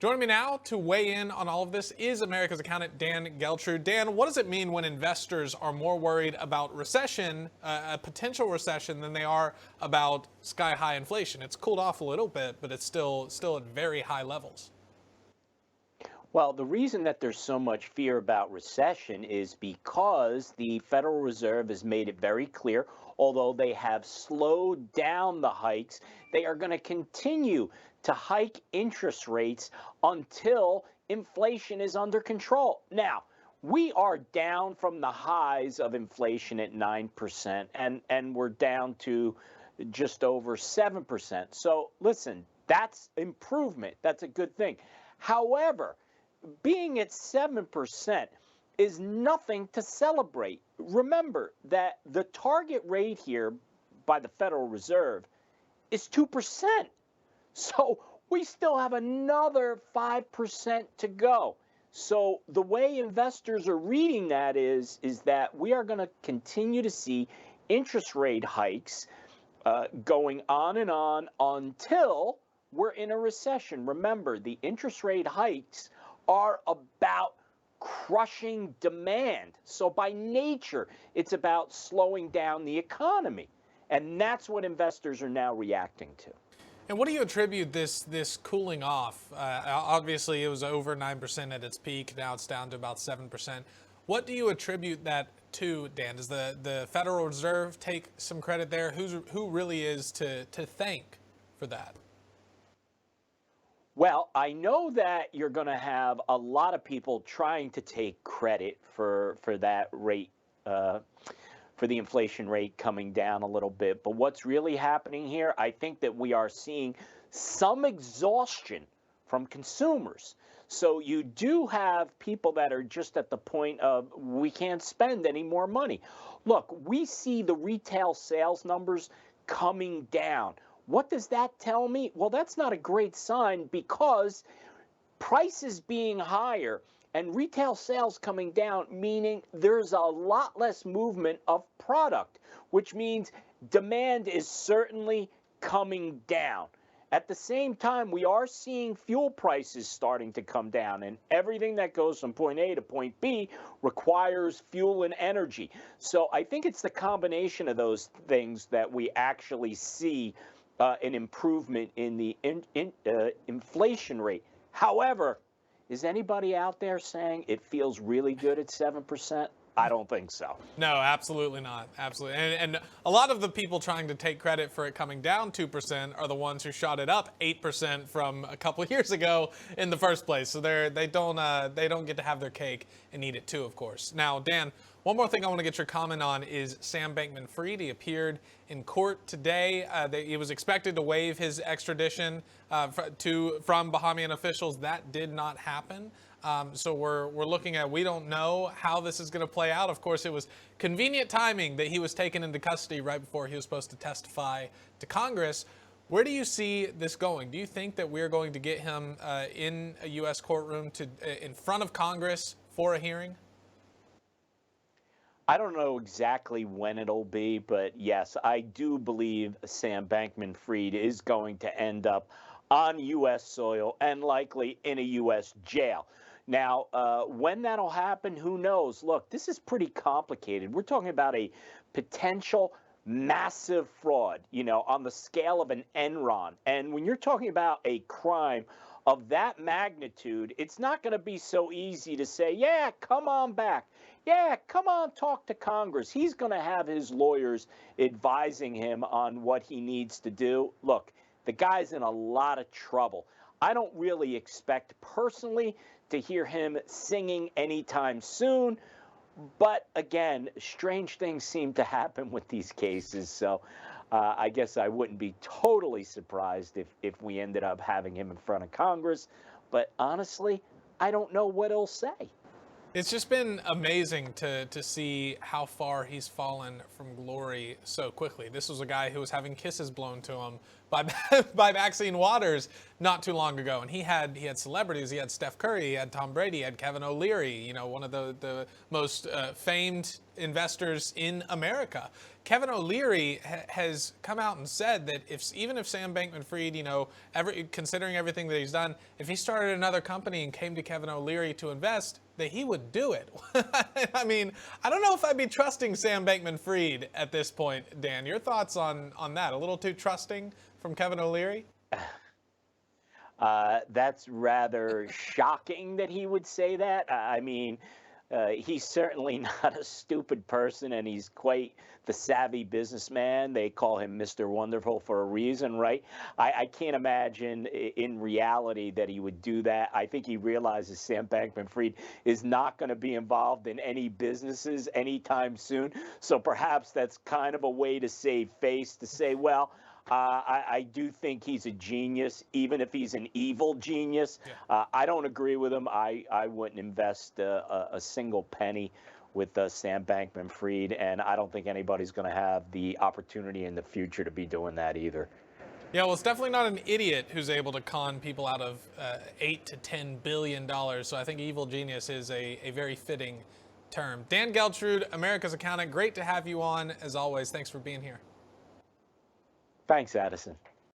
Joining me now to weigh in on all of this is America's accountant Dan Geltrude. Dan, what does it mean when investors are more worried about recession, a potential recession, than they are about sky-high inflation? It's cooled off a little bit, but it's still at very high levels. Well, the reason that there's so much fear about recession is because the Federal Reserve has made it very clear, although they have slowed down the hikes, they are going to continue to hike interest rates until inflation is under control. Now, we are down from the highs of inflation at 9%, and we're down to just over 7%. So listen, that's improvement. That's a good thing. However, being at 7% is nothing to celebrate. Remember that the target rate here by the Federal Reserve is 2%. So we still have another 5% to go. So the way investors are reading that is that we are going to continue to see interest rate hikes going on and on until we're in a recession. Remember, the interest rate hikes are about crushing demand. So by nature, it's about slowing down the economy. And that's what investors are now reacting to. And what do you attribute this cooling off? Obviously, it was over 9% at its peak. Now it's down to about 7%. What do you attribute that to, Dan? Does the Federal Reserve take some credit there? Who really is to thank for that? Well, I know that you're going to have a lot of people trying to take credit for that rate, for the inflation rate coming down a little bit. But what's really happening here, I think that we are seeing some exhaustion from consumers. So you do have people that are just at the point of we can't spend any more money. Look, we see the retail sales numbers coming down. What does that tell me? Well, that's not a great sign because prices being higher and retail sales coming down, meaning there's a lot less movement of product, which means demand is certainly coming down. At the same time, we are seeing fuel prices starting to come down, and everything that goes from point A to point B requires fuel and energy. So I think it's the combination of those things that we actually see an improvement in the inflation rate. However, is anybody out there saying it feels really good at 7%? I don't think so. No, absolutely not. Absolutely. And a lot of the people trying to take credit for it coming down 2% are the ones who shot it up 8% from a couple of years ago in the first place. So they don't get to have their cake and eat it too, of course. Now, Dan, one more thing I want to get your comment on is Sam Bankman-Fried. He appeared in court today. He was expected to waive his extradition from Bahamian officials. That did not happen. So we're looking at, we don't know how this is going to play out. Of course, it was convenient timing that he was taken into custody right before he was supposed to testify to Congress. Where do you see this going? Do you think that we're going to get him in a U.S. courtroom in front of Congress for a hearing? I don't know exactly when it'll be, but yes, I do believe Sam Bankman-Fried is going to end up on U.S. soil and likely in a U.S. jail. Now, when that'll happen, who knows? Look, this is pretty complicated. We're talking about a potential massive fraud, on the scale of an Enron. And when you're talking about a crime of that magnitude, it's not going to be so easy to say, yeah, come on back. Yeah, come on, talk to Congress. He's going to have his lawyers advising him on what he needs to do. Look, the guy's in a lot of trouble. I don't really expect personally to hear him singing anytime soon. But again, strange things seem to happen with these cases. So I guess I wouldn't be totally surprised if we ended up having him in front of Congress. But honestly, I don't know what he'll say. It's just been amazing to see how far he's fallen from glory so quickly. This was a guy who was having kisses blown to him by by Maxine Waters not too long ago, and he had celebrities. He had Steph Curry, he had Tom Brady, he had Kevin O'Leary, you know, one of the most famed investors in America. Kevin O'Leary has come out and said that even if Sam Bankman-Fried, you know, considering everything that he's done, if he started another company and came to Kevin O'Leary to invest, that he would do it. I mean, I don't know if I'd be trusting Sam Bankman-Fried at this point, Dan. Your thoughts on that? A little too trusting from Kevin O'Leary? That's rather shocking that he would say that. I mean, he's certainly not a stupid person, and he's quite the savvy businessman. They call him Mr. Wonderful for a reason, right? I can't imagine in reality that he would do that. I think he realizes Sam Bankman-Fried is not going to be involved in any businesses anytime soon. So perhaps that's kind of a way to save face, to say, well, I do think he's a genius, even if he's an evil genius. Yeah. I don't agree with him. I wouldn't invest a single penny with Sam Bankman-Fried, and I don't think anybody's going to have the opportunity in the future to be doing that either. Yeah, well, it's definitely not an idiot who's able to con people out of $8 to $10 billion. So I think evil genius is a very fitting term. Dan Geltrude, America's Accountant, great to have you on as always. Thanks for being here. Thanks, Addison.